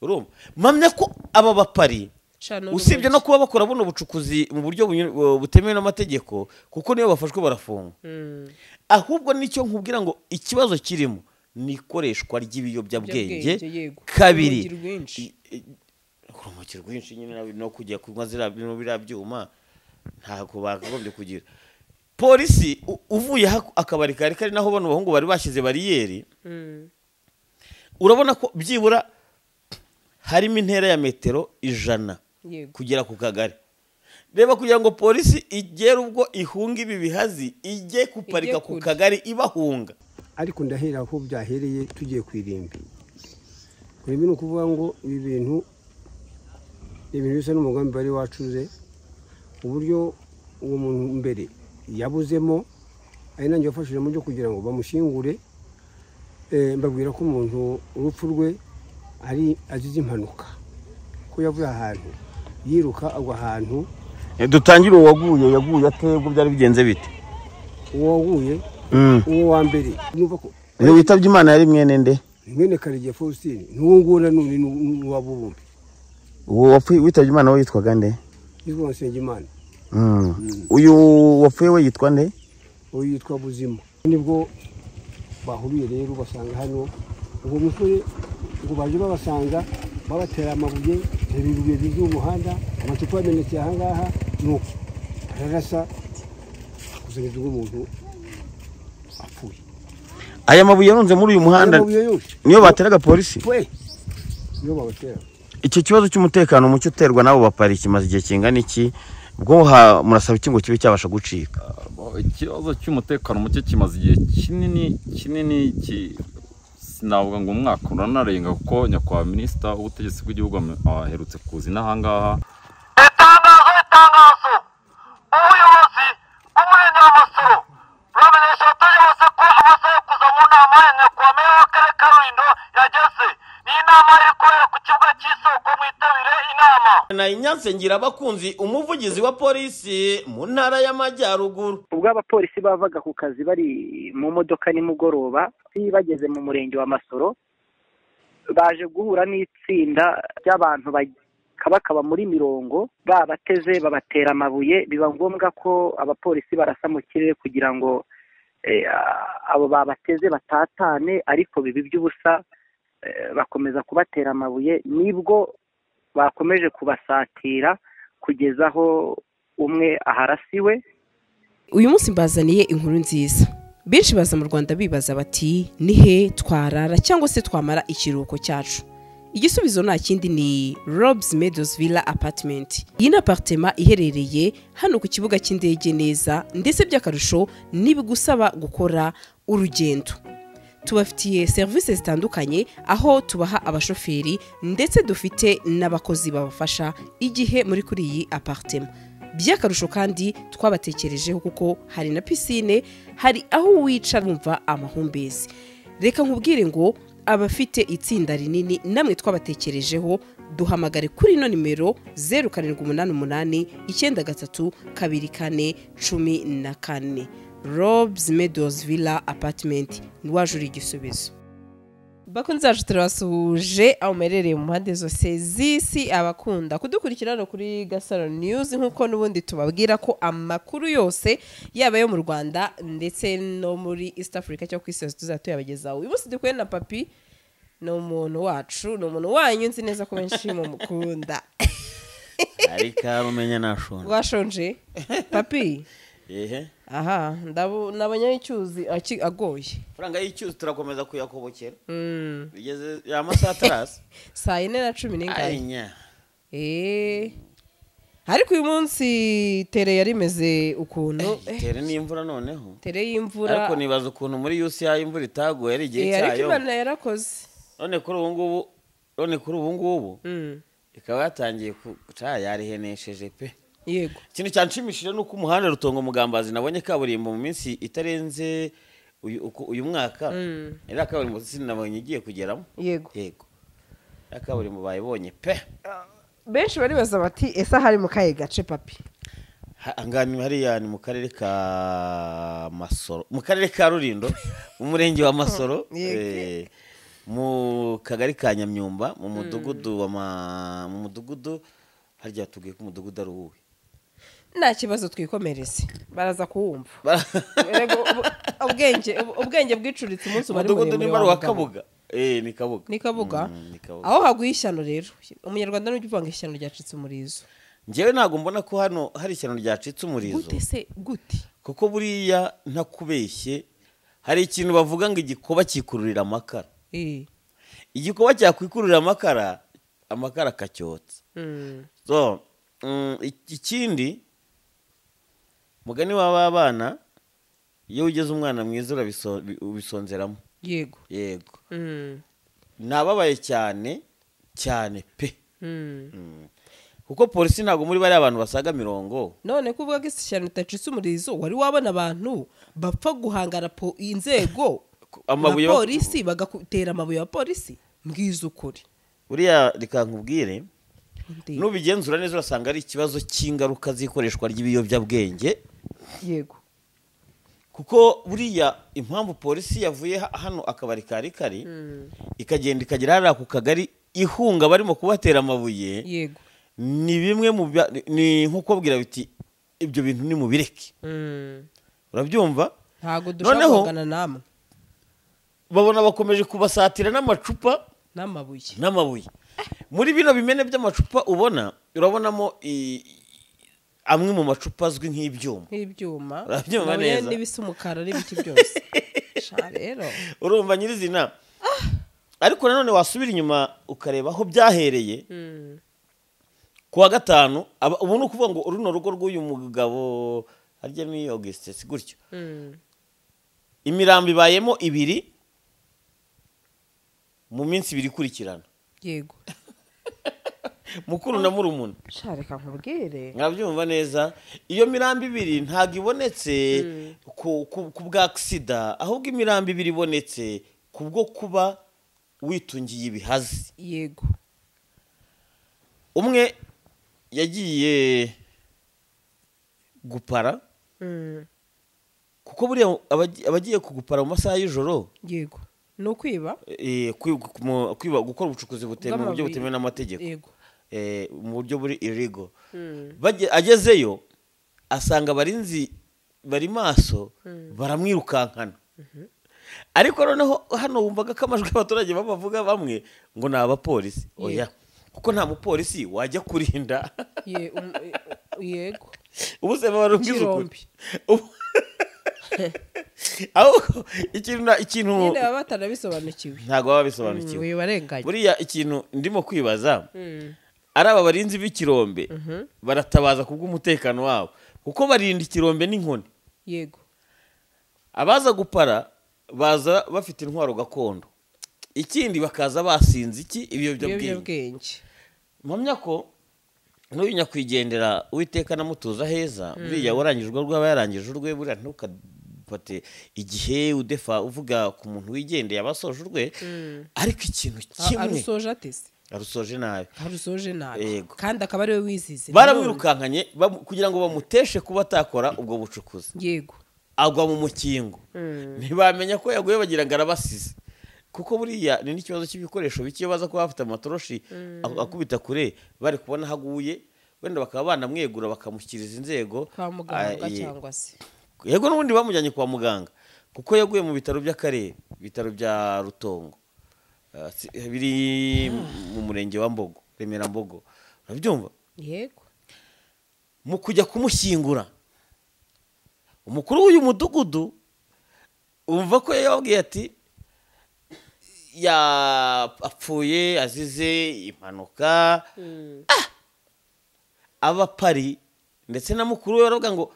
urumva mpamya ko aba bapari usibye no kuba bakora buno bucukuzi mu buryo butemewe n'amategeko kuko niyo bafashwe barafungwa ahubwo nicyo nkubwira ngo ikibazo kirimo ni ikoreshwa ry'ibiyobyabwenge kabiri urumogi rwinshi nyine no kujya kunywa ziriya byuma ntabwo bakagombye kugira polisi uvuye akabari kari naho bano bahungu bari bashyize bariyeri urabona ko byibura harimo intera ya metero 100 kugera ku kagari reba kugira ngo polisi igere ubwo ihunga ibi bihazi ijye kuparika ku kagari ibahunga ariko ndahera aho byahereye tugiye kwirimbi kuri bino kuvuga ngo ibi bintu bisa n'umugambi bari wacuze uburyo uwo muntu mbere yabuzemo ari nanjye wafashije mu byo kugira ngo bamushingure mbabwira ko umuntu urupfu rwe ari azize impanuka ko yavuye ahantu yiruka agwa ahantu dutangire yaguye atebwo byari bigenze bite uwo waguye uwo wa mbere numva ko ni witabye Imana yari mwene Karegeya Faustine n'uwo ngura none n'uwabubumbi uwo wapfuye witabye Imana we yitwaga nde yitwa Nsengimana uyu wapfuye we yitwa nde uyu yitwa Buzima nibwo bahuriye rero basanga hano uwo musore ngo baje babasanga babatera amabuye ibibuye by'umuhanda amacupa amenetse aha ngaha nuko ararasa kuzengeza umuntu apfuye aya mabuye yarunze muri uyu muhanda niyo bateraga polisi niyo babatera icyo kibazo cy'umutekano mucyo uterwa nabo bapari kimaze igihe kingana iki bwo murasaba iki ngo kibe cyabasha gucika ikibazo cy'umutekano mucyo kimaze igihe kinini sinavuga ngo umwaka uranarenga kuko nyakubahwa minisita w'ubutegetsi bw'igihugu aherutse kuza inahangaha itangazo ubuyobozi bw'umurenge wa Masoro buramenyesha abaturage bose ko amasaha yo kuza mu nama ya nyakubahwa meya w'akarere ka Rulindo yageze ni inama iri kubera ku kibuga cy'isoko mwitabire inama na Inyanse ngira abakunzi umuvugizi wa polisi mu ntara y'Amajyaruguru ubwo abapolisi bavaga ku kazi bari mu modoka nimugoroba bageze mu murenge wa Masoro baje guhura n'itsinda ry'abantu bakaba muri mirongo babateze babatera amabuye biba ngombwa ko abapolisi barasa mu kirere kugira ngo abo babateze batatane ariko bibi by'ubusa bakomeza kubatera amabuye nibwo bakomeje kubasatira kugeza aho umwe aharasiwe. Uyu munsi mbazaniye inkuru nziza. Benshi baza mu Rwanda bibaza bati nihe twarara cyangwa se twamara ikiruhuko cyacu. Igisubizo nta kindi ni Rob's Meadows Villa Apartment. Iyi ni apartment iherereye hano ku kibuga cy'indege neza ndetse by'akarusho nibigusaba gukora urugendo. Tubafitiye services zitandukanye aho tubaha abashoferi ndetse dufite n'abakozi babafasha igihe muri kuri iyi apartment. By'akarusho kandi twabatekerejeho kuko hari na piscine, hari aho wicara wumva amahumbezi. Reka nkubwire ngo abafite itsinda rinini namwe twabatekerejeho duhamagare kuri no nimero 0788 93 24 14. Rob's Meadows Villa Apartment niwajuri igisubizo. Bakunze aje turasuhuje aho merereye mu mpande zose zisi abakunda kudukurikirana kuri Gasaro News nkuko nubundi tubabwira ko amakuru yose yaba yo mu Rwanda ndetse no muri East Africa cyo kwisi tuzatuyabagezaho. Uyu munsi dukwe na Papi no umuntu wacu no umuntu wanyu nzi neza ko benshi mu mukunda. Arika rumenya nashonje. Washonje? Papi. Ehe. Aha, nabonye icyuzi agoye. Franga y'icyuzi turakomeza kuyakobokera. Bigeze ya masaha tarasi. Saa 4:10 n'ingahe? Ainya. Ariko uyu munsi tere yari meze ukuntu. Tere ni imvura noneho. Tere y'imvura. Ariko nibaza ukuntu muri UCI imvura itaguye ari igihe cyayo. Ariko Imana yarakoze. None kuri ubu ngubu. Ikaba yatangiye kuca yarihenesheje pe. Yego. Ikintu cyanshimishije nuko umuhanda Rutongo Mugambazi nabonye kaburimbo mu minsi itarenze uyu mwaka. Era kaburimbo sinabonye igiye kugeramo. Yego. Yego. Kaburimbo bayibonye pe. Benshi bari baza bati esa hari mu kaye gace Papi. Angani hariya ni mu karere ka Masoro, mu karere ka Rulindo, mu murenge wa Masoro. mu kagari ka Nyamyumba mu mudugudu harya tubwiye ko umudugudu ari uwuhe nta kibazo twikomereze baraza kuwumva ubwenge bwicuritse umunsi bari umudugudu ni wa Kabuga ni Kabuga ni Kabuga aho haguye ishyano rero umunyarwanda n'ujya uvanga ishyano ryacitse umurizo njyewe ntabwo mbona ko hano hari ishyano ryacitse umurizo gute se gute kuko buriya ntakubeshye hari ikintu bavuga ngo igikoba cyikururira amakara igikoba cyakwikururira amakara akacyotsa so ikindi mugani w'aba bana iyo ugeze umwana mwiza ubisonzeramo yego nababaye cyane cyane pe kuko polisi ntabwo muri bari abantu basaga 100 none kuvuga ko ishyano itacitse umurizo wari wabona abantu bapfa guhangara inzego amabuye polisi bagutera amabuye ya polisi mbwiza ukuri buriya rikankubwire nubigenzura neza urasanga ari ikibazo cy'ingaruka z'ikoreshwa ry'ibiyobyabwenge yego kuko buriya impamvu polisi yavuye hano akabari kari ikagenda ikagera hariya ku kagari ihunga barimo kubatera amabuye yego ni bimwe ni nko kubabwira biti ibyo bintu ni mubireke urabyumva ntago dushaka kugana namwe babona bakomeje kubasatira n'amacupa n'amabuye muri bino bimene by'amacupa urabonamo amwe mu macupa azwi nk'ibyuma urabyumva neza n'ibisa umukara n'ibiti byose rero urumva nyirizina ariko nanone wasubira inyuma ukareba aho byahereye kuwa gatanu ubu ni ukuvuga ngo runo rugo rw'uyu mugabo harya ni Augustin gutyo imirambo ibayemo 2 mu minsi 2 ikurikirana yego mukuru na murumuna reka nkubwire mwabyumva neza iyo mirambo 2 ntago ibonetse ku bwa accident ahubwo imirambo 2 ibonetse kubwo kuba witungiye ibihazi yego umwe yagiye gupara kuko buriya abagiye kugupara mu masaha y'ijoro yego no kwiba gukora ubucukuzi butemewe mu buryo butemewe n'amategeko yego mu buryo buri illegal agezeyo asanga abarinzi bari maso baramwirukankana ariko noneho hano wumvaga ko amajwi y'abaturage bavuga bamwe ngo ni abapolisi oya kuko nta mupolisi wajya kurinda yego ubu se barumviza ukuri aho ikintu nyine baba batanabisobanukiwe ntabwo baba bisobanukiwe barenganya buriya ikintu ndimo kwibaza ari aba barinzi b'ikirombe baratabaza kubw'umutekano wabo kuko barinda ikirombe n'inkoni yego abaza gupara baza bafite intwaro gakondo ikindi bakaza basinze ibiyobyabwenge mpamya ko n'uyu nyakwigendera Uwiteka namutuza heza buriya warangije urwo rwaba yarangije urwe buriya ntukafate igihe uvuga ku muntu wigendeye abasoje urwe ariko ikintu kimwe arusoje atese arusoje nabi kandi akaba ariwe wizize baramwirukankanye kugira ngo bamuteshe kuba atakora ubwo bucukuzi yego agwa mu mukingo ntibamenya ko yaguye bagira ngo arabasize kuko buriya ni n'ikibazo cy'ibikoresho bike baza kuba bafite amatoroshi akubita kure bari kubona haguye wenda bakaba banamwegura bakamushyikiriza inzego kwa muganga cyangwa se yego n'ubundi bamujyanye kwa muganga kuko yaguye mu bitaro by'akarere ibitaro bya Rutongo biri mu murenge wa Mbogo Remera Mbogo urabyumva yego mu kujya kumushyingura umukuru w'uyu mudugudu umva ko yababwiye ati apfuye azize impanuka abapari ndetse na mukuru we baravuga ngo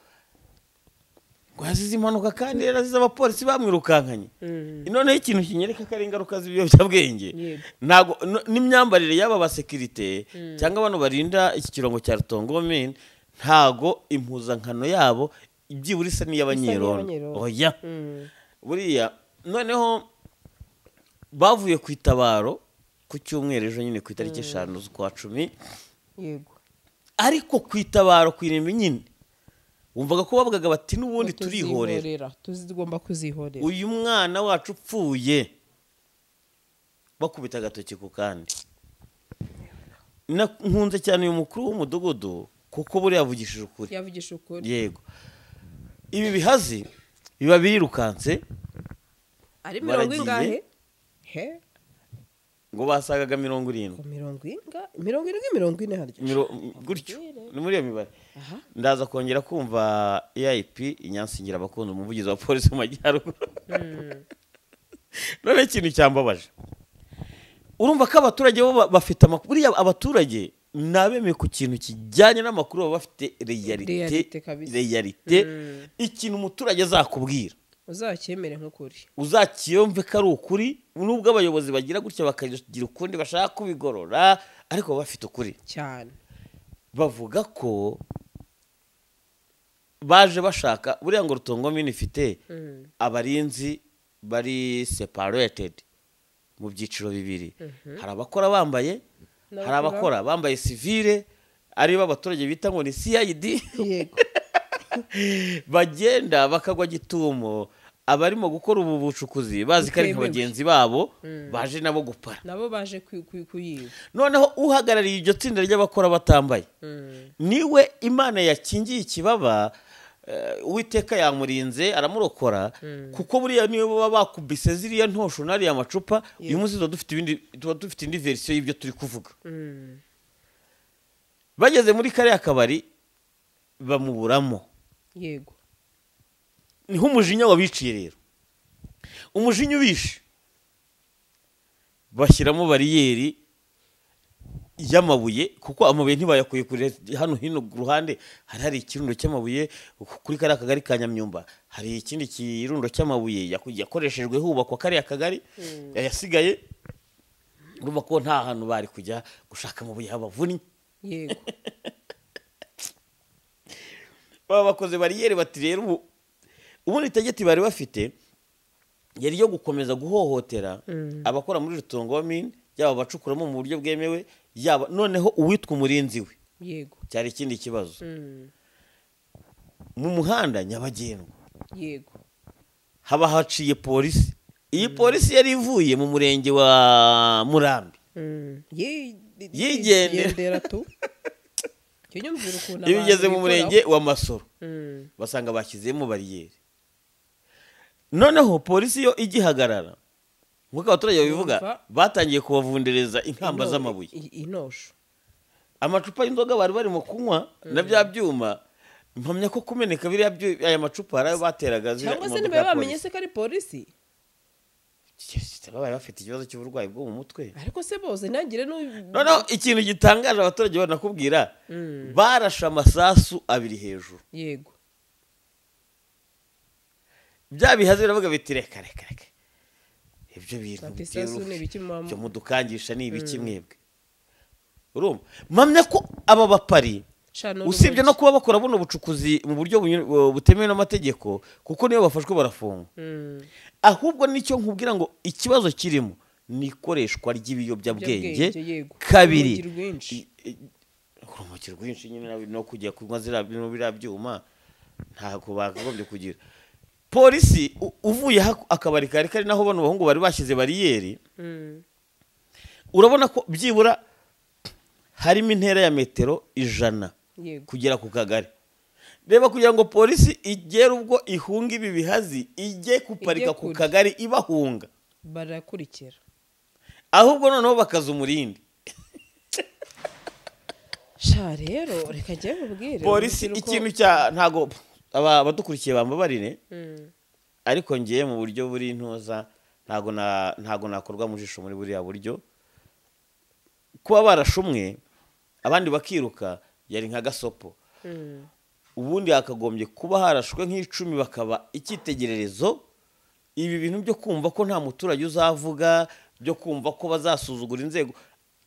azize impanuka kandi yarazize abapolisi bamwirukankanye noneho ikintu kinyereka ko ari ingaruka z'ibiyobyabwenge ntabwo n'imyambarire y'aba basekirite cyangwa abantu barinda iki kirongo cya Rutongo ntago impuzankano yabo ibyibura isa n'iy'abanyerondo oya buriya noneho bavuye ku itabaro ku cyumweru ejo nyine ku itariki 5 z'ukwa 10 yego ariko ku itabaro ku irimbi nyine wumvaga ko bavugaga bati n'ubundi turihorera tuzigomba kuzihorera uyu mwana wacu upfuye bakubita agatoki ku kandi. Nkunze cyane uyu mukuru w'umudugudu kuko buriya yavugishije ukuri. Yavugishije ukuri. Yego. Ibi bihazi biba birirukanse. Ari 70 he? Ngo basagaga 70. 70 harya. Gutyo. Ni muri iyo mibare. Ndaza kongera kumva EIP Inyansingira abakunze umuvugizi wa polisi mu Majyaruguru. None ikintu cyambabaje. Urumva ko abaturage bo bafite amakuru. Buriya abaturage nabemeye ku kintu kijyanye n'amakuru baba bafite realite. Ikintu umuturage azakubwira uzacyemere nk'ukuri, uzakiyumve ko ari ukuri. Nubwo abayobozi bagira gutya bakagira ukundi bashaka kubigorora, ariko baba bafite ukuri cyane. Bavuga ko baje bashaka buriya ngo Rutongo mini ifite abarinzi bari separated mu byiciro bibiri. Hari abakora bambaye, hari abakora bambaye civile, ari bo abaturage bita ngo ni CID. Yego. Bagenda bakagwa gitumo, abarimo gukora ubu bucukuzi bazi ko ari bagenzi babo baje nabo gupara, nabo baje kuyiba. Noneho uhagarariye iryo tsinda ry'abakora batambaye niwe Imana yakingiye ikibaba. Uwiteka yamurinze aramurokora, kuko buriya niwe baba bakubise ziriya ntosho nari amacupa. Uyu munsi tuba dufite indi version y'ibyo turi kuvuga. Bageze muri kariya kabari bamuburamo. Yego. Niho umujinya wabiciye rero. Umujinya ubishe bashyiramo bariyeri y'amabuye, kuko amabuye ntibayakuye kure. Hano hino ruhande hari ikirundo cy'amabuye. Kuri kariya kagari ka Nyamyumba hari ikindi kirundo cy'amabuye yakoreshejwe hubakwa kariya kagari yasigaye. Urumva ko nta hantu bari kujya gushaka amabuye habavunnye. Yego. Baba bakoze bariyeri bati rero ubundi itegeko bari bafite yari yo gukomeza guhohotera abakora muri Rutongo mine, yaba bacukuramo mu buryo bwemewe, yaba noneho uwitwa umurinzi we. Yego. Cyari ikindi kibazo. Mu muhanda nyabagendwa. Yego. Haba haciye polisi. Iyi polisi yari ivuye mu murenge wa Murambi. Yigendera tu. Ibigeze mu murenge wa Masoro basanga bashyizemo bariyeri. Noneho polisi yo igihagarara, nk'uko abaturage babivuga, batangiye kubavundereza inkamba z'amabuye, inosho, amacupa y'inzoga bari barimo kunywa na bya byuma. Mpamya ko kumeneka biriya aya macupa arayo bateraga zira. Cyangwa se niba bamenye se ko ari polisi, bari bafite ikibazo cy'uburwayi bwo mu mutwe. Ariko se bose ntangire noneho ikintu gitangaje abaturage banakubwira, barashe amasasu 2 hejuru. Yego. Bya bihaze biravuga biti reka ibyo bintu byo mudukangisha ni ibiki mwebwe. Urumva mpamya ko aba bapari usibye no kuba bakora buno bucukuzi mu buryo butemewe n'amategeko, kuko niyo bafashwe barafungwa. Ahubwo nicyo nkubwira ngo ikibazo kirimo ni ikoreshwa ry'ibiyobyabwenge. Kabiri, urumogi rwinshi nyine no kujya kunywa zira biriya byuma ntabwo bakagombye kugira. Polisi uvuye akabari kari naho bano bahungu bari bashyize bariyeri, urabona ko byibura harimo intera ya metero 100 kugera ku kagari. Reba kugira ngo polisi igere ubwo ihunga ibi bihazi ijye kuparika ku kagari ibahunga, barakurikira. Ahubwo noneho bakaza umurindi. Sha rero reka jye mubwire polisi ikintu cya ntago abadukurikiye bambabarire, ariko ngiye mu buryo buri ntoza ntago nakorwa mu jisho muri buriya buryo. Kuba barashumwe abandi bakiruka yari nka gasopo. Ubundi hakagombye kuba harashwe nk'icumi bakaba icyitegererezo. Ibi bintu byo kumva ko nta muturage uzavuga, byo kumva ko bazasuzugura inzego,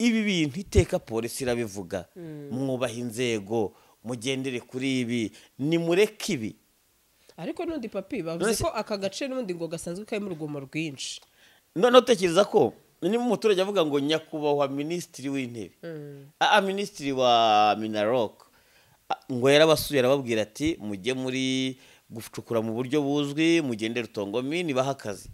ibi bintu iteka polisi irabivuga. Mwubaha inzego, mugendere kuri ibi, nimureke ibi. Ariko n'undi papi bavuze ko aka gace n'undi ngo gasanzwe karimo urugomo rwinshi. Noneho tekereza ko niba umuturage avuga ngo nyakubahwa minisitiri w'intebe, minisitiri wa Minarok, ngo yarabasuye arababwira ati mujye muri gucukura mu buryo buzwi, mugendere Rutongo mine baha akazi.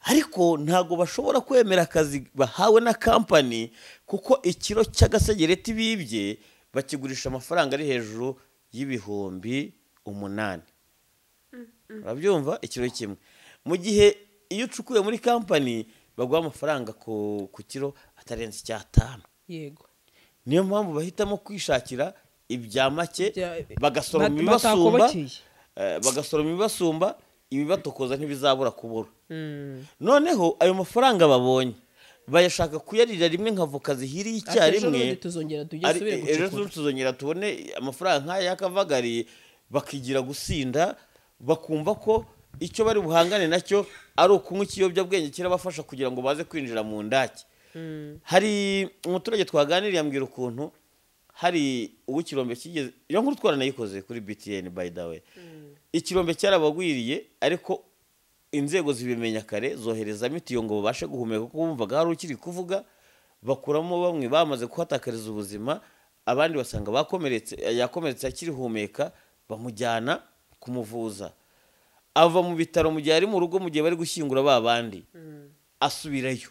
ariko ntabwo bashobora kwemera akazi bahawe na kampani kuko ikiro cy'agasegereti bibye bakigurisha amafaranga ari hejuru y'ibihumbi 8. Urabyumva? Ikiro kimwe. Mu gihe iyo ucukuye muri kampani baguha amafaranga ku kiro atarenze 5. Yego. Niyo mpamvu bahitamo kwishakira ibya make bagasoroma ibibasumba, bagasoroma ibibasumba, ibibatokoza ntibizabura kubura. Noneho ayo mafaranga babonye bayashaka kuyarira rimwe nk'avoka zihiriye icyarimwe, ejo tuzongera tubone amafaranga nk'aya y'akavagari, bakigira gusinda, bakumva ko icyo bari buhangane nacyo ari ukunywa ikiyobyabwenge kirabafasha kugira ngo baze kwinjira mu ndake. Hari umuturage twaganiriye ambwira ukuntu hari uw'ikirombe kigeze, iyo nkuru twaranayikoze kuri BTN by the way. Ikirombe cyarabagwiriye ariko inzego zibimenya kare zoherezamo itiyo ngo babashe guhumeka kuko bumvaga hari ukiri kuvuga, bakuramo bamwe bamaze kuhatakariza ubuzima, abandi basanga yakomeretse akiri humeka, bamujyana kumuvuza. Ava mu bitaro mu gihe ari mu rugo, mu gihe bari gushyingura babandi asubirayo.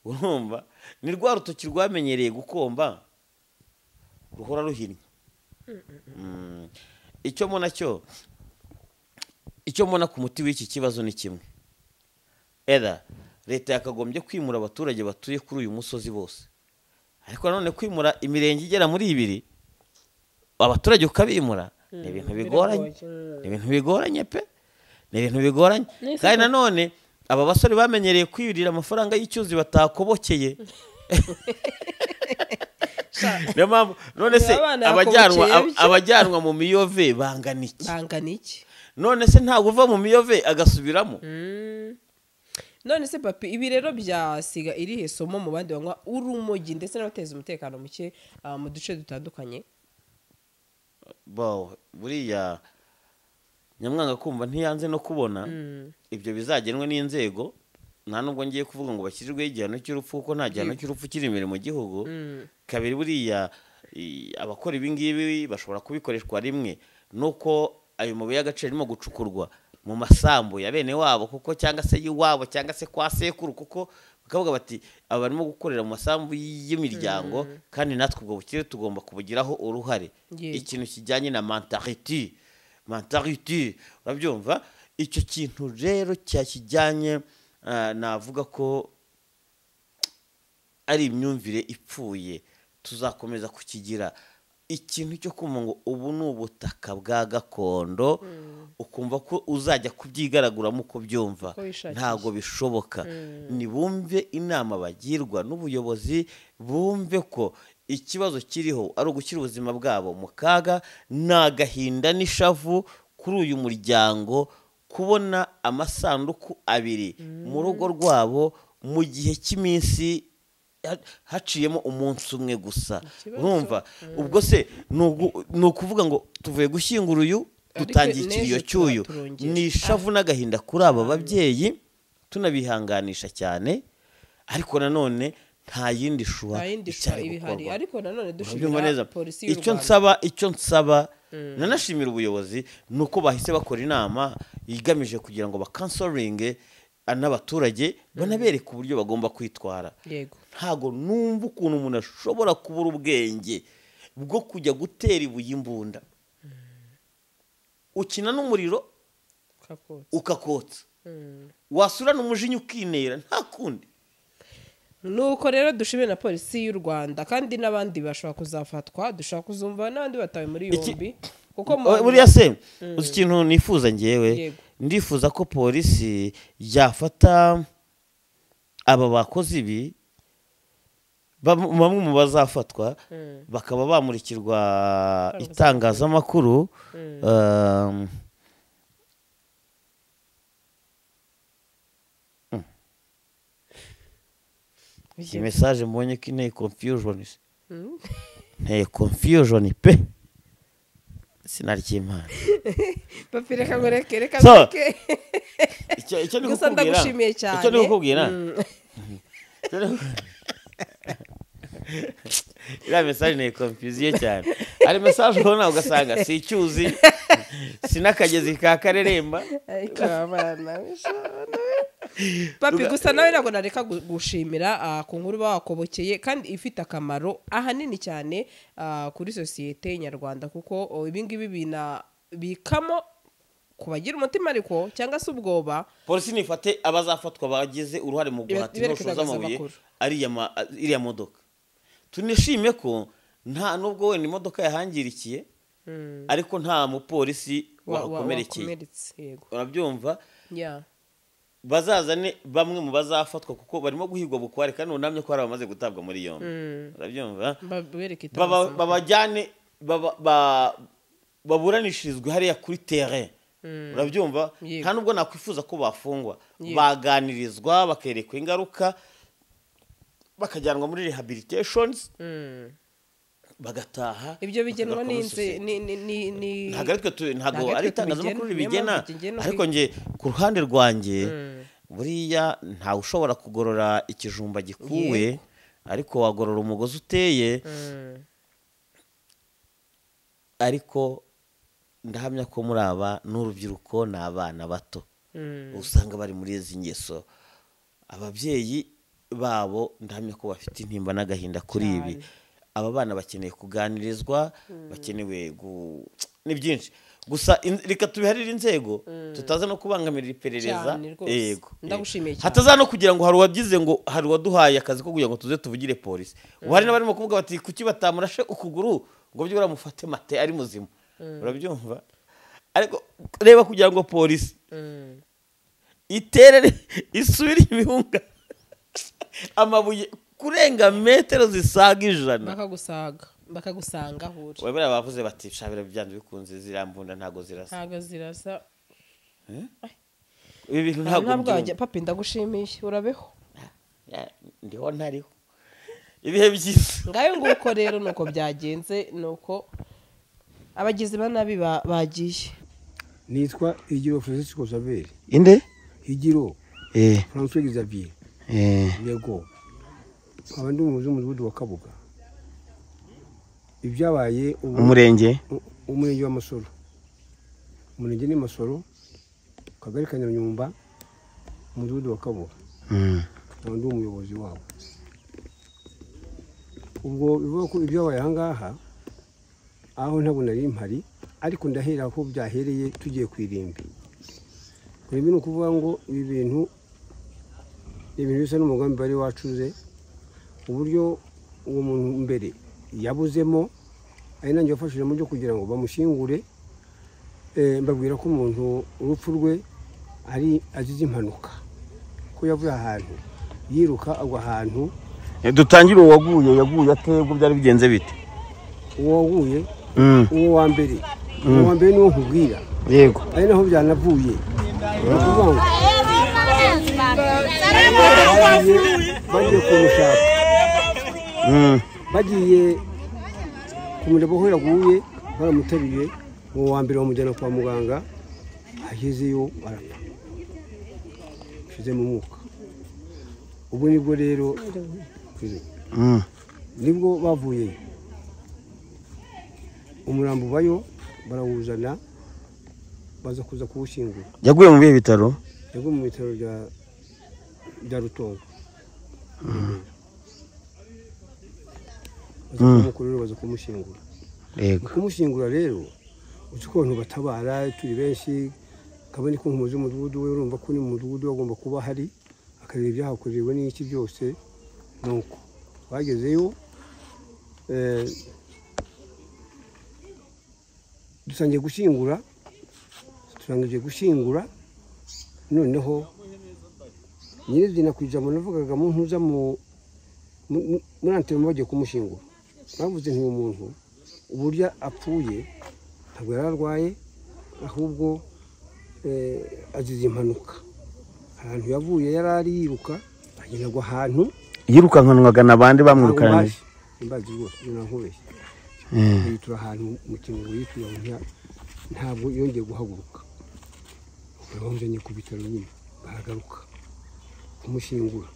Urumva ni rwa rutoki rwamenyereye gukomba ruhora ruhinnye. Icyo mbona ku muti w'iki kibazo ni kimwe, leta yakagombye kwimura abaturage batuye kuri uyu musozi bose, ariko nanone kwimura imirenge igera muri 2 abaturage ukabimura ni ibintu bigoranye, pe ni ibintu bigoranye. Kandi nanone aba basore bamenyereye kwirira amafaranga y'icyuzi batakobokeye. Niyo mpamvu none se abajyanwa mu miyove bangana iki? None se ntabwo uva mu miyove agasubiramo? None se papi, ibi rero byasiga irihe somo mu bandi banywa urumogi ndetse n'abateza umutekano muke mu duce dutandukanye? Buriya nyamwanga kumva ntiyanze no kubona ibyo bizagenwe n'inzego. Nta nubwo ngiye kuvuga ngo bashyirirweho igihano cy'urupfu kuko nta gihano cy'urupfu kiri imbere mu gihugu. Kabiri, buriya abakora ibi ngibi bashobora kubikoreshwa rimwe nuko ayo mabuye y'agaciro arimo gucukurwa mu masambu ya bene wabo kuko cyangwa se y'iwabo cyangwa se kwa sekuru, kuko bakavuga bati aba barimo gukorera mu masambu y'imiryango kandi natwe ubwo bukire tugomba kubugiraho uruhare. Ikintu kijyanye na mentality, urabyumva? Icyo kintu rero cyakijyanye navuga ko ari imyumvire ipfuye, tuzakomeza kukigira. Ikintu cyo kumva ngo ubu ni ubutaka bwa gakondo, ukumva ko uzajya kubyigaraguramo uko byumva, ntabwo bishoboka. Nibumve inama bagirwa n'ubuyobozi, bumve ko ikibazo kiriho ari ugushyira ubuzima bwabo mu kaga. N'agahinda n'ishavu kuri uyu muryango kubona amasanduku 2 mu rugo rwabo mu gihe cy'iminsi haciyemo umunsi umwe gusa. Urumva? Ubwo se ni ukuvuga ngo tuvuye gushyingura uyu dutangiye ikiriyo cy'uyu. Ni ishavu n'agahinda kuri aba babyeyi, tunabihanganisha cyane, ariko nanone nta yindi shuwa ibihari. Ariko nanone dushimira polisi y'u Rwanda. Icyo nsaba nanashimira ubuyobozi nuko bahise bakora inama igamije kugira ngo bakansoringe n'abaturage banabereka uburyo bagomba kwitwara. Ntago numva ukuntu umuntu ashobora kubura ubwenge bwo kujya gutera ibuye imbunda, ukina n'umuriro ukakotsa, wasurana umujinya ukinera, nta kundi. Nuko rero dushimire na polisi y'u Rwanda, kandi n'abandi bashobora kuzafatwa, dushobora kuzumva n'abandi batawe muri yombi. Kuko buriya se uzi ikintu nifuza ngewe, ndifuza ko polisi yafata aba bakozi ibi, bamwe mu bazafatwa bakaba bamurikirwa itangazamakuru. Iyi message mbonye ko inteye confusion pe sinaryimana. Papi reka ngo reka icyo ni gusa ndagushimiye cyane. Icyo ni ukubwira iriya message ni confusion cyane. Hari message ubona ugasanga si icyuzi, si n'akagezi ka kareremba. Ariko abana papi gusa nawe ntabwo nareka gushimira ku nkuru bakobokeye kandi ifite akamaro ahanini cyane kuri sosiyete nyarwanda kuko ibingibi bikamo kubagira umutima ariko cyangwa se ubwoba polisi nifate abazafatwa bagize uruhare mu guhatira inshoza amabuye iriya modoka tunishime ko nta nubwo wenda imodoka yahangirikiye ariko nta mupolisi wakomerekeye urabyumva bazazane bamwe mu bazafatwa kuko barimo guhigwa bukware kandi unamye ko hari abamaze gutabwa muri yombi urabyumva babajyane baburanishirizwe hariya kuri terrain urabyumva nta nubwo nakwifuza ko bafungwa baganirizwa bakerekwa ingaruka bakajyanwa muri rehabilitations bagataha ibyo bigenwa ntabwo ari itangazamakuru ribigena ariko nge ku ruhande rwanjye buriya ntawe ushobora kugorora ikijumba gikuwe ariko wagorora umugozi uteye ariko ndahamya ko muri aba n'urubyiruko ni abana bato usanga bari muri izi ngeso ababyeyi babo ndahamya ko bafite intimba n'agahinda kuri ibi aba bana bakeneye kuganirizwa bakenewe ni byinshi gusa reka tubiharire inzego tutaza no kubangamira iperereza yego ndagushimiye cyane hataza no kugira ngo hari uwagize ngo hari waduhaye akazi ko kugira ngo tuze tuvugire polisi hari n'abarimo kuvuga bati kuki batamurashe ukuguru ngo byo baramufate mate ari muzima urabyumva ariko reba kugira ngo polisi iterere isubire ibihunga amabuye kurenga metero zisaga 100 bakagusanga hure wabera bavuze bati shabira byanze bikunze zirambunda ntago zirasa ibi bintu ntabwo papi ndagushimiye urabeho ndiho ntariho ibihe byiza ngayo nguko rero nuko byagenze nuko abagizi banabi bagiye nitwa Higiro Francisco Xavier inde Higiro Francisco Xavier yego abandi umudugudu wa Kabuga ibyabaye umurenge wa Masoro umurenge ni Masoro kagari ka Nyamyumba umudugudu wa Kabuga abandi umuyobozi wabo ubwo bivuga ko ibyabaye ahangaha aho ntabwo nari mpari ariko ndahera aho byahereye tugiye kwirimbi kuri bino kuvuga ngo ibi bintu bisa n'umugambi bari wacuze uburyo uwo muntu mbere yabuzemo ari nanjye wafashije mu byo kugira ngo bamushingure mbabwira ko umuntu urupfu rwe ari azize impanuka ko yavuye ahantu yiruka agwa ahantu dutangire uwaguye yaguye atebwe byari bigenze bite uwo waguye uwo wa mbere niwo nkubwira yego ari naho byanavuye bagiye kumushaka bagiye kumureba aho yaguye baramuteruye uwo wa mbere bamujyana kwa muganga agezeyo arapfa ushize mu mwuka ubu nibwo rero nibwo bavuyeyo umurambo bayo barawuzana baza kuza kuwushingura yaguye mu bihe bitaro yaguye mu bitaro bya Rutongo baza kumushingura kumushingura rero uzi ko abantu batabara turi benshi kabone ko nk'umuzi w'umudugudu we urumva ko ni mu mudugudu agomba kuba hari akareba ibyahakorewe n'iki byose nuko bagezeyo dusangiye gushingura noneho nyirizina ku ijambo navugaga mu ntuza muri antene bagiye kumushingura bavuze nk'uwo muntu uburyo apfuye ntabwo yari arwaye ahubwo azize impanuka ahantu yavuye yari ari yiruka agenda agwa ahantu yirukankanwaga n'abandi bamwirukanye imbazi rwose nankubeshye yitura ahantu mu kintu yitura ntabwo yongeye guhaguruka bamujyanye ku bitaro nyine baragaruka kumushingura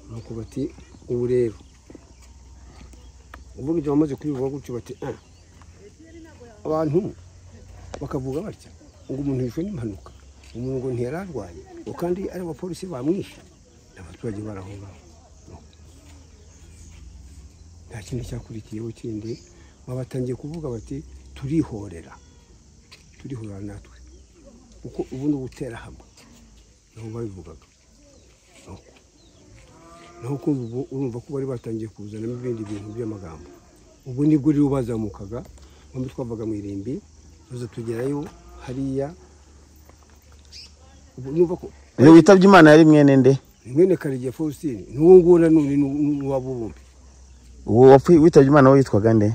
nuko bati ubu rero ubu ibyo bamaze kubivuga gutyo bati abantu bakavuga batya ngo umuntu yishwe n'impanuka umuntu ngo ntiyararwaye ngo kandi ari abapolisi bamwishe n'abaturage barahunga nta kindi cyakurikiyeho kindi babatangiye kuvuga bati turihorera natwe kuko ubundi gutera hamwe naho babivugaga naho kumva ubu urumva ko bari batangiye kuzanamo ibindi bintu by'amagambo ubu nibwo rero bazamukaga bamwe twavaga mu irimbi tuza tugerayo hariya ubu numva ko iyo witabye Imana yari mwene nde mwene Karegeya Faustin n'uwo nguwo nanone n'uwabo bombi uwo wapfuye witabye Imana we yitwaga nde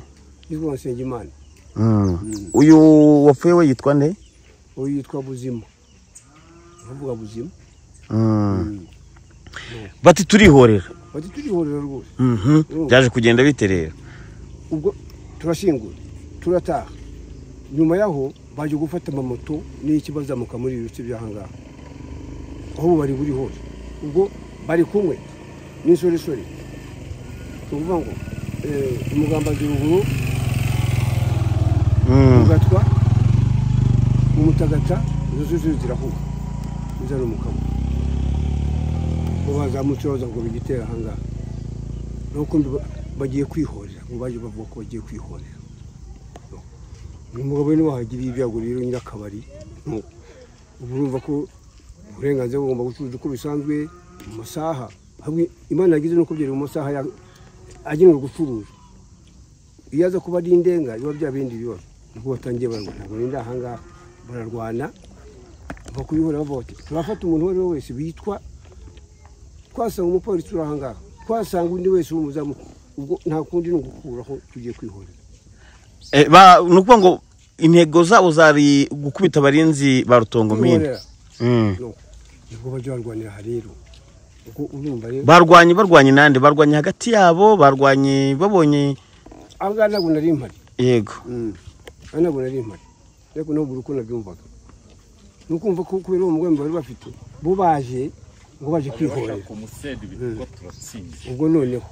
yitwa Nsengimana uyu wapfuye we yitwa nde uyu yitwa Buzima bavuga Buzima bati turihorera rwose byaje kugenda biterera ubwo turashingura turataha nyuma yaho baje gufata amamoto n'iki bazamuka muri ibice by'ahangaha aho bari buri hose ubwo bari kumwe n'insoresore tuvuga ngo umugambazi ruguru ugatwa umutagata izo zose zirahuha izana umukamo bazamutse baza ngo bigitera ahangaha nuko bagiye kwihorera ngo baje bavuga ko bagiye kwihorera umugabo niwe wahagiriye ibyago rero nyirakabari ubu urumva ko uburenganzira bugomba gucuruza uko bisanzwe mu masaha Imana yagize nuko byari mu masaha agenewe gucuruza iyo aza kuba ari indenga biba bya bindi bibazo nubwo batangiye barwana ntabwo ni ahangaha bararwana bakuyihora bavuga bati turafata umuntu uwo ari we wese bitwa twasanga umupolisi uri ahangaha twasanga undi wese w'umuzamu ubwo nta kundi ni ugukuraho tugiye kwihorera ni ukuvuga ngo intego zabo zari gukubita abarinzi ba Rutongomine nibwo bajya barwanira rero barwanye nande barwanye hagati yabo barwanye babonye ahangaha ntabwo nari impari yego ntabwo nari impari ariko ntabwo uri uko nabyumvaga ni ukumva ko kubera uwo mugambi bari bafite bo baje ngo baje kwihorera ubwo noneho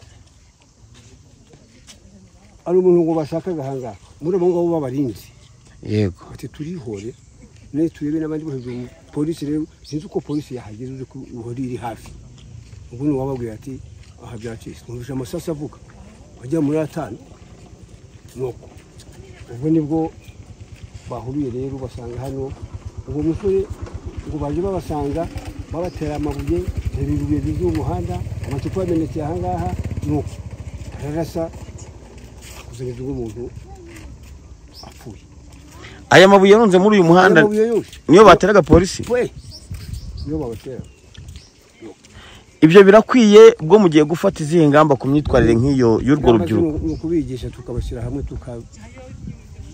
ari umuntu ngo bashakaga ahangaha muri abo ngabo b'abarinzi yego ati turihore ne turebe n'abandi bose polisi rero sinzi uko polisi yahageze uzi ko iri hafi ubwo ni wababwira ati aha byacitse numvise amasasa avuga bajya muri 5 nuko ubwo nibwo bahuriye rero basanga hano ubwo musore ngo baje babasanga babatera amabuye ibibuye bizu umuhanda amacupa yamenetse ahangaha nuko ararasa kuzana umuntu apfuye aya mabuye yarunze muri uyu muhanda niyo bateraga polisi niyo babatera ibyo birakwiye ubwo mugiye gufata izihe ngamba ku myitwarire nk'iyo y'urwo rubyiruko ni ukubigisha tukabashyira hamwe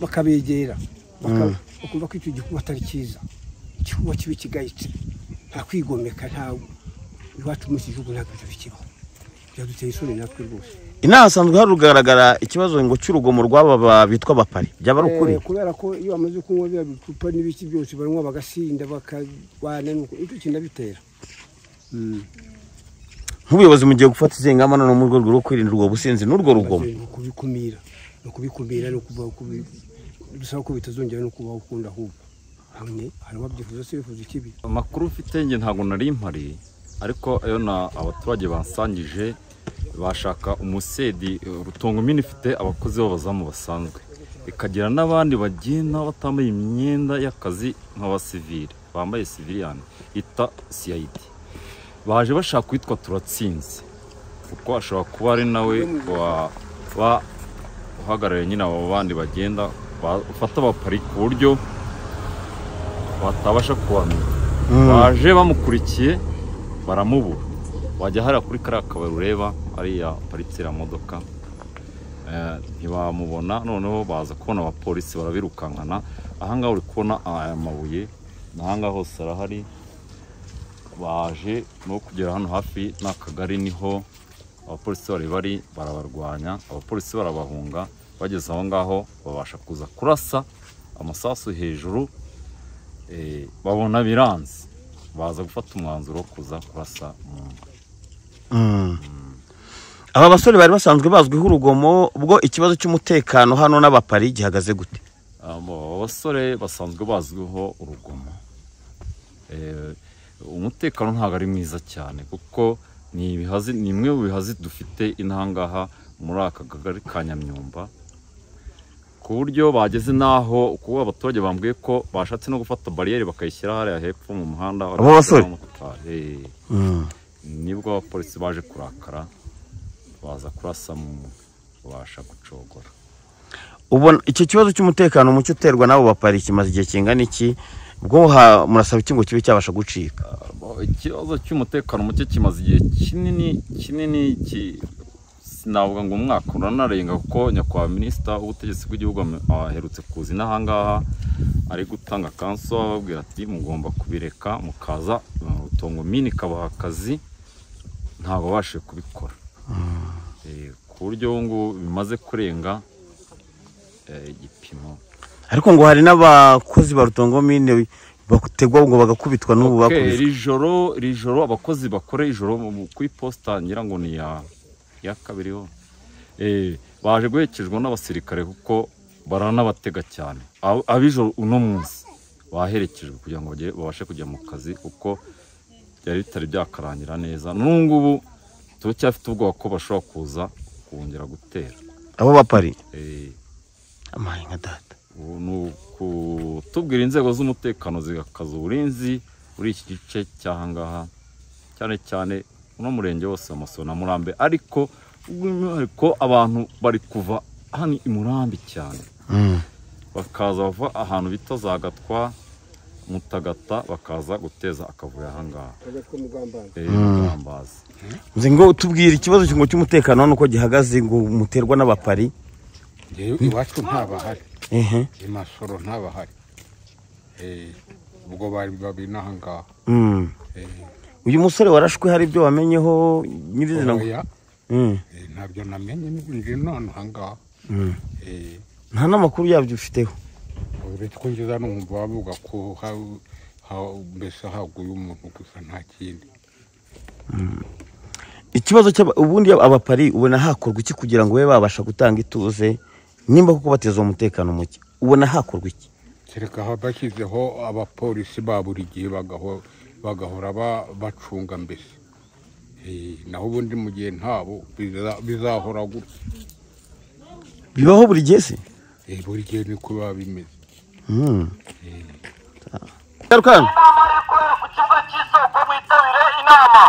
bakabegera bakumva ko icyo gikorwa atari cyiza igikorwa kibi kigayitse nta kwigomeka nta iwacu muri iki gihugu ntabwo bikibaho byaduteye isoni natwe rwose inaha hasanzwe harugaragara ikibazo ngo cy'urugomo rw'aba bitwa abapari byaba ari ukuri kubera ko iyo bamaze kunywa bya bicupa n'ibiki byose baranywa bagasinda bakarwana nuko icyo kinabitera nk'ubuyobozi mugiye gufata izihe ngamba none mu rwego rwo kwirinda urwo businzi n'urwo rugomo kubikumira no kuva dusaba ko bitazongera no kubaho ukunda ahubwo hamwe hari ababyifuza se bifuza ikibi amakuru ufite nge ntabwo nari impari ariko ayo na abaturage bansangije bashaka umusedi Rutongomine ifite abakozi b'abazamu basanzwe ikagira n'abandi bagenda batambaye imyenda y'akazi nk'abasivile bambaye civilian ita CID baje bashaka kwitwa turatsinze kuko ashobora kuba ari nawe uhagarariye nyine abo bandi bagenda ufata abapari ku buryo batabasha kubamenya baje bamukurikiye baramubura wajya hariya kuri kariya kabari ureba hariya paritsira modoka ntibamubona noneho baza kubona abapolisi barabirukankana ahangaha uri kubona aya mabuye n'ahangaha hose arahari baje no kugera hano hafi n'akagari niho abapolisi bari barabarwanya abapolisi barabahunga bageze aho ngaho babasha kuza kurasa amasasu hejuru babona biranze baza gufata umwanzuro wo kuza kurasa umuntu aba basore bari basanzwe bazwiho urugomo ubwo ikibazo cy'umutekano hano n'abapari gihagaze gute aba basore basanzwe bazwiho urugomo umutekano ntabwo ari mwiza cyane kuko ni imwe mu bihazi dufite inahangaha muri aka kagari ka Nyamyumba, ku buryo bageze naho kuba abaturage bambwiye ko bashatse no gufata bariyeri bakayishyira hariya hepfo mu muhanda. Abo basore nibwo abapolisi baje kurakara baza kurasa mu babasha gucogora. Ubona icyo kibazo cy'umutekano mucyo uterwa nabo bapari kimaze igihe kingana iki, bwo murasaba iki ngo kibe cyabasha gucika? Ikibazo cy'umutekano mucyo kimaze igihe kinini sinavuga ngo umwaka uranarenga, kuko nyakubahwa minisita w'ubutegetsi bw'igihugu aherutse kuza inahangaha ari gutanga kanso ababwira ati mugomba kubireka mukaza Rutongo mini kabaha akazi, ntabwo babashije kubikora ku buryo ngo bimaze kurenga igipimo. Ariko ngo hari n'abakozi ba Rutongo mini bategwa ngo bagakubitwa n'ubu bakubiswe. Iri joro abakozi bakora ijoro ku iposta ngira ngo ni ya kabiri ho baje guhekejwe n'abasirikare kuko baranabatega cyane. Abijoro uno munsi baherekejwe kugira ngo babashe kujya mu kazi kuko byari bitari byakarangira neza. N'ubungubu turacyafite ubwoba ko bashobora kuza kongera gutera abo bapari. Amaye nka data tubwira inzego z'umutekano zigakaza uburinzi muri iki gice cyahangaha, cyane cyane uno murenge wose wa Masoro na Murambi, ariko abantu bari kuva hano i Murambi cyane bakaza bava ahantu bita za Gatwa Mutagata bakaza guteza akavuyo ahangaha Mugambazi. Ngo tubwira ikibazo cy'umutekano nuko gihagaze, ngo muterwa n'abapari. Iwacu ntabahari, i Masoro ntabahari, ubwo bari babiri n'ahangaha. Uyu musore warashwe hari ibyo wamenyeho nyirizina? Ntabyo namenye nje none ahangaha. Nta n'amakuru yabyo ufiteho? Uretse ko ngeza n'umva bavuga ko mbese haguye umuntu gusa nta kindi. Ikibazo ubundi abapari ubona hakorwa iki kugira ngo babe babasha gutanga ituze nimba kuko bateza umutekano muke? Ubona hakorwa iki? Kereka bashyizeho abapolisi ba buri gihe bagahora bacunga mbese. Naho ubundi mu gihe ntabo bizahora gutya. Bibaho buri gihe se? Buri gihe niko biba bimeze. Garukana ku kibuga cy'isoko mwitabire inama.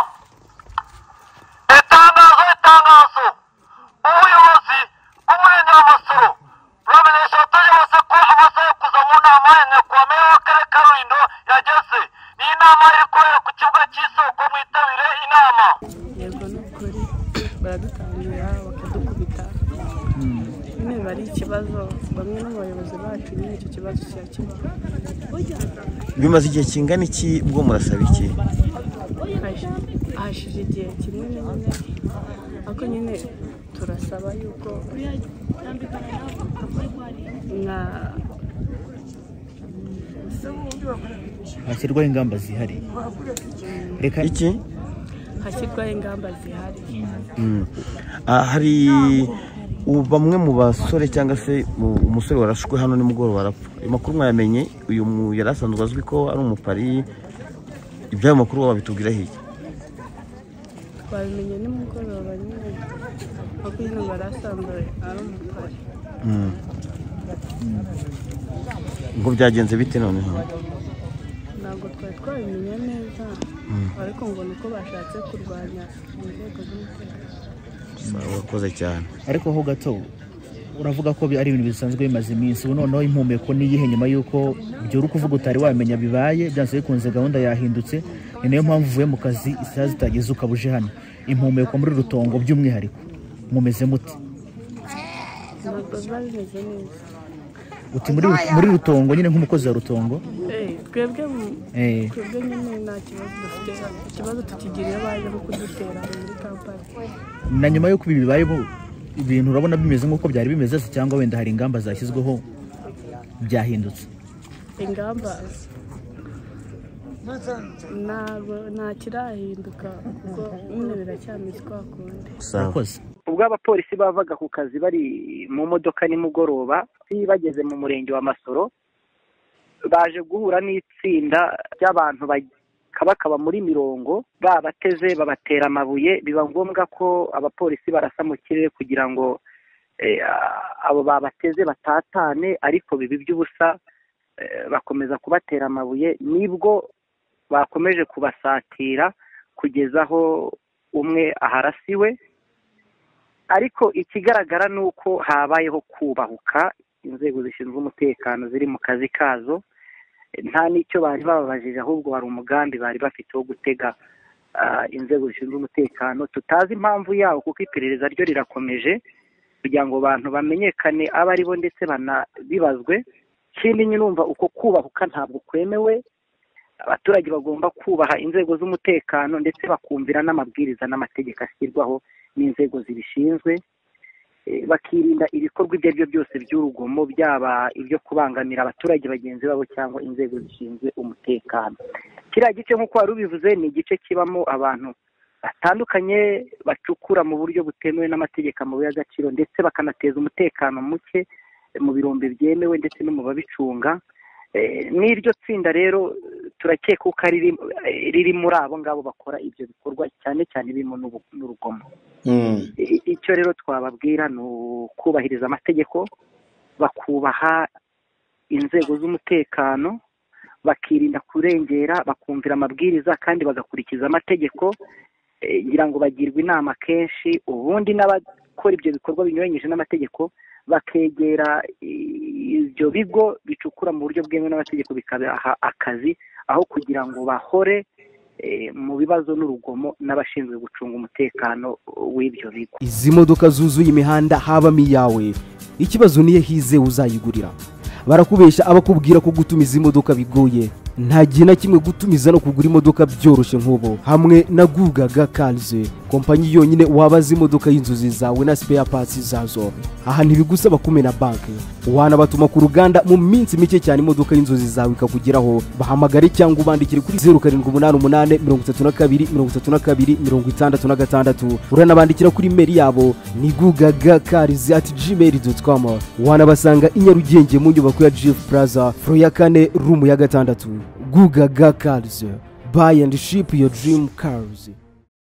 Itangazo ubuyobozi bw'umurenge wa Masoro buramenyesha abaturage bose ko amasaha yo kuza mu nama ya nyakubahwa meya w'akarere ka Rulindo yageze. Ni inama iri kubera ku kibuga cy'isoko mwitabire inama. Yego n'ukuri baradutangira bakadukubita, nyine bari ikibazo bamwe n'abayobozi bacu, nyine icyo kibazo kirakibaho. bimaze igihe kingana iki bwo murasaba iki? Hashije igihe kinini nyine, ariko nyine turasaba yuko hashyirwaho ingamba zihariye. Reka iki hashyirwaho ingamba zihariye. Hari bamwe mu basore cyangwa se umusore warashwe hano nimugoroba arapfa. Amakuru mwayamenye? Uyu yari asanzwe azwi ko ari umupari. Ibyo makuru babitubwira hirya? Twabimenye nimugoroba nyine, kuko nyine barasanzwe ari umupari. Ngo byagenze bite noneho? Ntabwo twari twabimenye neza, ariko ngo nuko bashatse kurwanya inzego z'umutekano. Urakoze cyane. Ariko ho gato uravuga ko ari ibintu bisanzwe bimaze iminsi, ubu noneho impumeko niyihe nyuma yuko ibyo uri kuvuga utari wamenya bibaye byanze bikunze gahunda yahindutse, ni nayo mpamvu uvuye mu kazi isaha zitageze ukabuje hano. Impumeko muri Rutongo by'umwihariko mumeze mute? Ntabwo biba bimeze neza. Uti muri Rutongo nyine nk'umukozi wa Rutongo? Twebwe nyine nta kibazo dufite, ikibazo tukigiriye baje no kudutera muri kampani. Na nyuma yo kubi bibaye ibintu urabona bimeze nk'uko byari bimeze se, cyangwa wenda hari ingamba zashyizweho byahindutse? Ingamba nta kirahinduka kuko nyine biracyameze kwa kundi. Urakoze. Ubwo abapolisi bavaga ku kazi bari mu modoka nimugoroba bageze mu murenge wa Masoro, baje guhura n'itsinda ry'abantu bakaba muri mirongo babateze babatera amabuye biba ngombwa ko abapolisi barasa mu kirere kugira ngo abo babateze batatane ariko bibi by'ubusa bakomeza kubatera amabuye nibwo bakomeje kubasatira kugeza aho umwe aharasiwe ariko ikigaragara ni uko habayeho kubahuka inzego zishinzwe umutekano ziri mu kazi kazo nta n'icyo bari bababajije ahubwo hari umugambi bari bafite wo gutega inzego zishinzwe umutekano tutazi impamvu yawo kuko iperereza ryo rirakomeje kugira ngo abantu bamenyekane abo ari bo ndetse banabibazwe ikindi nyirumva uko kubahuka ntabwo kwemewe abaturage bagomba kubaha inzego z'umutekano ndetse bakumvira n'amabwiriza n'amategeko ashyirwaho n'inzego zibishinzwe bakirinda ibikorwa ibyo ari byo byose by'urugomo byaba ibyo kubangamira abaturage bagenzi babo cyangwa inzego zishinzwe umutekano kiriya gice nk'uko wari ubivuze ni igice kibamo abantu batandukanye bacukura mu buryo butemewe n'amategeko amabuye y'agaciro ndetse bakanateza umutekano muke mu birombe byemewe ndetse no mu babicunga n'iryo tsinda rero turakeka ko riri muri abo ngabo bakora ibyo bikorwa cyane cyane birimo n'urugomo icyo rero twababwira ni ukubahiriza amategeko bakubaha inzego z'umutekano bakirinda kurengera bakumvira amabwiriza kandi bagakurikiza amategeko ngira ngo bagirwe inama kenshi ubundi n'abakora ibyo bikorwa binyuranyije n'amategeko bakegera ibyo bigo bicukura mu buryo bwemewe n'amategeko bikabaha akazi aho kugira ngo bahore mu bibazo n'urugomo n'abashinzwe gucunga umutekano w'ibyo bigo. Izi modoka zuzuye imihanda habamo iyawe ikibazo niye hize uzayigurira barakubesha abakubwira ko gutumiza imodoka bigoye nta gihe na kimwe gutumiza no kugura imodoka byoroshye nk'ubu hamwe na Gugaga Cars kompanyi yonyine wabaza imodoka y'inzozi zawe na spare parts zazo aha ntibigusaba kumena banki wanabatuma ku ruganda mu minsi mike cyane imodoka y'inzozi zawe ikakugeraho bahamagare cyangwa ubandikire kuri 0788323266 uranabandikira kuri mail yabo ni gugagacars@gmail.com wanabasanga i Nyarugenge mu nyubako ya Jeff Plaza floor ya 4 room ya 6 Gugaga Cars buy and ship your dream cars.